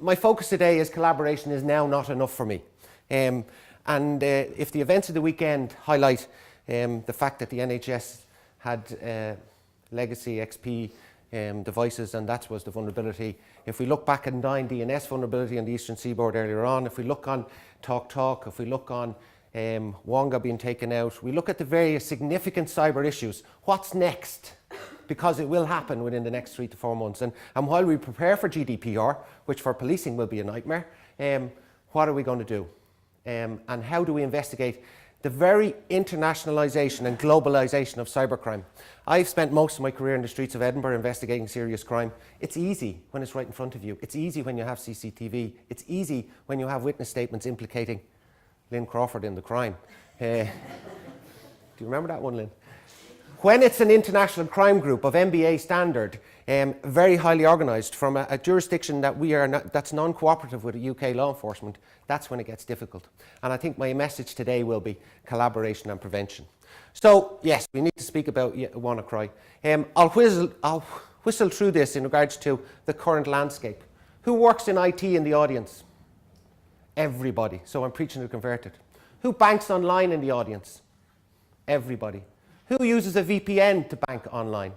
My focus today is collaboration is now not enough for me. If the events of the weekend highlight the fact that the NHS had legacy XP devices, and that was the vulnerability. If we look back at 9 DNS vulnerability on the Eastern Seaboard earlier on, if we look on TalkTalk, if we look on Wonga being taken out, we look at the various significant cyber issues. What's next? Because it will happen within the next 3 to 4 months. And while we prepare for GDPR, which for policing will be a nightmare, what are we going to do? And how do we investigate the very internationalisation and globalisation of cybercrime? I've spent most of my career in the streets of Edinburgh investigating serious crime. It's easy when it's right in front of you. It's easy when you have CCTV. It's easy when you have witness statements implicating Lynn Crawford in the crime. Do you remember that one, Lynn? When it's an international crime group of MBA standard, very highly organised from a jurisdiction that that's non-cooperative with the UK law enforcement, that's when it gets difficult. And I think my message today will be collaboration and prevention. So yes, we need to speak about WannaCry. I'll whistle through this in regards to the current landscape. Who works in IT in the audience? Everybody. So I'm preaching to the converted. Who banks online in the audience? Everybody. Who uses a VPN to bank online?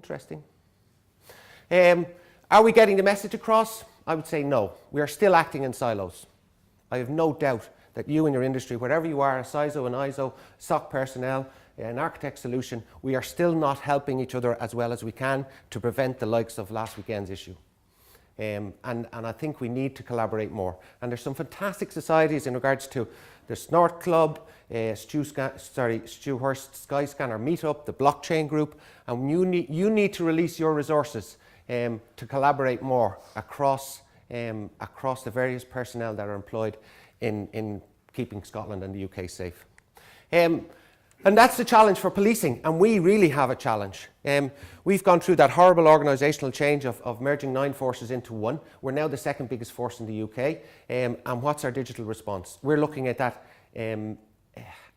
Interesting. Are we getting the message across? I would say no. We are still acting in silos. I have no doubt that you in your industry, wherever you are, a CISO, an ISO, SOC personnel, an architect solution, we are still not helping each other as well as we can to prevent the likes of last weekend's issue. And I think we need to collaborate more. And there's some fantastic societies in regards to the Snort Club, Stu Hurst Skyscanner Meetup, the Blockchain Group, and you need to release your resources to collaborate more across the various personnel that are employed in keeping Scotland and the UK safe. And that's the challenge for policing, and we really have a challenge. We've gone through that horrible organisational change of merging 9 forces into 1. We're now the 2nd biggest force in the UK, and what's our digital response? We're looking at that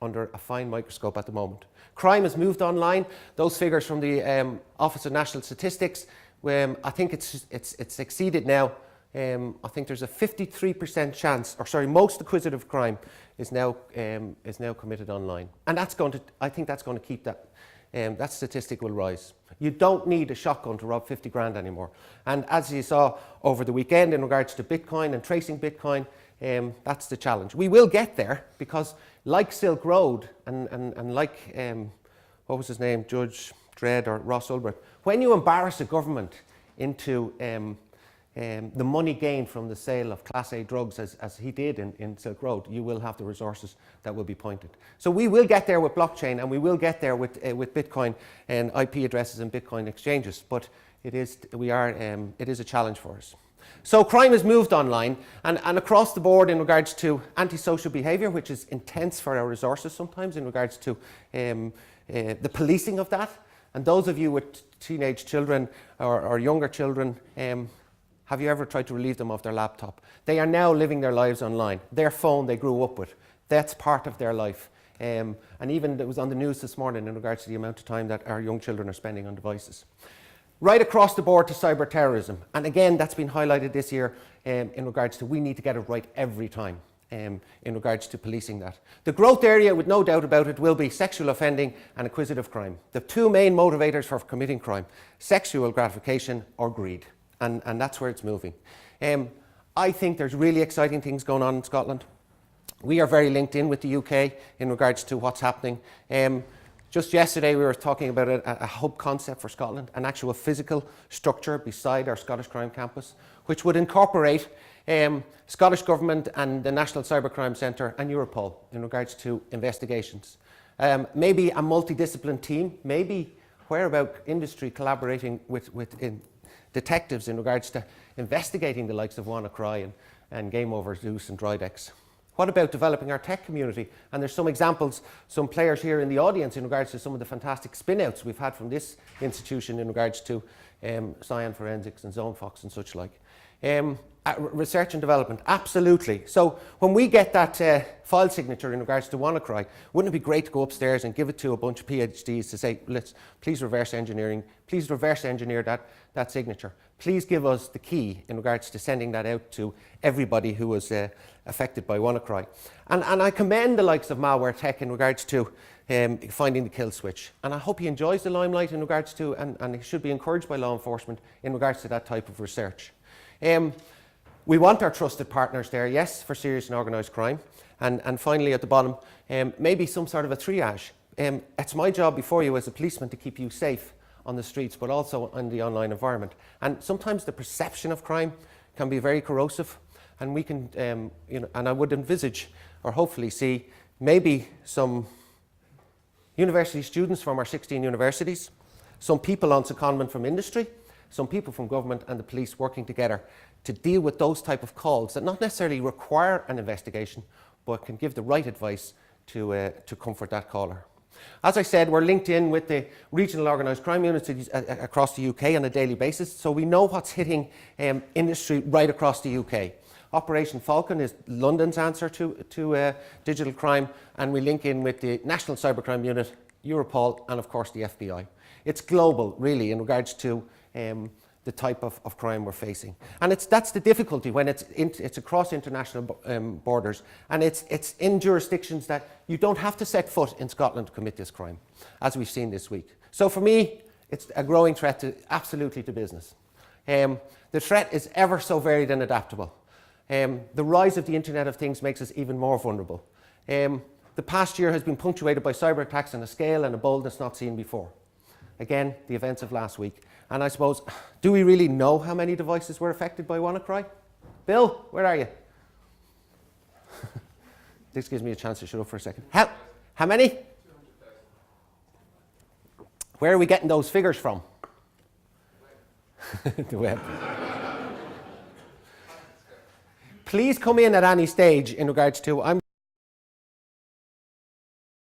under a fine microscope at the moment. Crime has moved online. Those figures from the Office of National Statistics, I think it's exceeded now. I think there's a 53% chance, most acquisitive crime is now committed online, and I think that's going to keep that statistic will rise. You don't need a shotgun to rob 50 grand anymore. And as you saw over the weekend in regards to Bitcoin and tracing Bitcoin, that's the challenge. We will get there because, like Silk Road and like what was his name, Judge Dredd or Ross Ulbricht, when you embarrass a government into the money gained from the sale of Class A drugs, as he did in Silk Road, you will have the resources that will be pointed. So we will get there with blockchain, and we will get there with Bitcoin and IP addresses and Bitcoin exchanges, but it is a challenge for us. So crime has moved online, and across the board in regards to antisocial behaviour, which is intense for our resources sometimes in regards to the policing of that. And those of you with teenage children or younger children, have you ever tried to relieve them of their laptop? They are now living their lives online. Their phone they grew up with, that's part of their life. And even it was on the news this morning in regards to the amount of time that our young children are spending on devices. Right across the board to cyber terrorism. And again, that's been highlighted this year in regards to we need to get it right every time in regards to policing that. The growth area, with no doubt about it, will be sexual offending and acquisitive crime. The 2 main motivators for committing crime, sexual gratification or greed. And that's where it's moving. I think there's really exciting things going on in Scotland. We are very linked in with the UK in regards to what's happening. Just yesterday we were talking about a hub concept for Scotland, an actual physical structure beside our Scottish Crime Campus, which would incorporate Scottish Government and the National Cybercrime Centre and Europol in regards to investigations. Maybe a multidiscipline team, maybe where about industry collaborating with detectives in regards to investigating the likes of WannaCry and Game Over Zeus and Drydex. What about developing our tech community? And there's some examples, some players here in the audience in regards to some of the fantastic spin-outs we've had from this institution in regards to Cyan Forensics and ZoneFox and such like. Research and development, absolutely. So when we get that file signature in regards to WannaCry, wouldn't it be great to go upstairs and give it to a bunch of PhDs to say, please reverse engineer that signature. please give us the key in regards to sending that out to everybody who was affected by WannaCry. And I commend the likes of Malware Tech in regards to finding the kill switch. And I hope he enjoys the limelight in regards to, and he should be encouraged by law enforcement in regards to that type of research. We want our trusted partners there, yes, for serious and organised crime. And finally, at the bottom, maybe some sort of a triage. It's my job before you as a policeman to keep you safe on the streets, but also in the online environment. And sometimes the perception of crime can be very corrosive, and we can, and I would envisage, or hopefully see, maybe some university students from our 16 universities, some people on secondment from industry, some people from government and the police working together to deal with those type of calls that not necessarily require an investigation, but can give the right advice to comfort that caller. As I said, we're linked in with the regional organised crime units across the UK on a daily basis, so we know what's hitting industry right across the UK. Operation Falcon is London's answer to digital crime, and we link in with the National Cybercrime Unit, Europol, and of course the FBI. It's global, really, in regards to the type of crime we're facing. And that's the difficulty when it's across international borders, and it's in jurisdictions that you don't have to set foot in Scotland to commit this crime, as we've seen this week. So for me, it's a growing threat absolutely to business. The threat is ever so varied and adaptable. The rise of the Internet of Things makes us even more vulnerable. The past year has been punctuated by cyber attacks on a scale and a boldness not seen before. Again, the events of last week. And I suppose, do we really know how many devices were affected by WannaCry? Bill, where are you? This gives me a chance to shut up for a second. How many? 200,000. Where are we getting those figures from? The web. Please come in at any stage in regards to,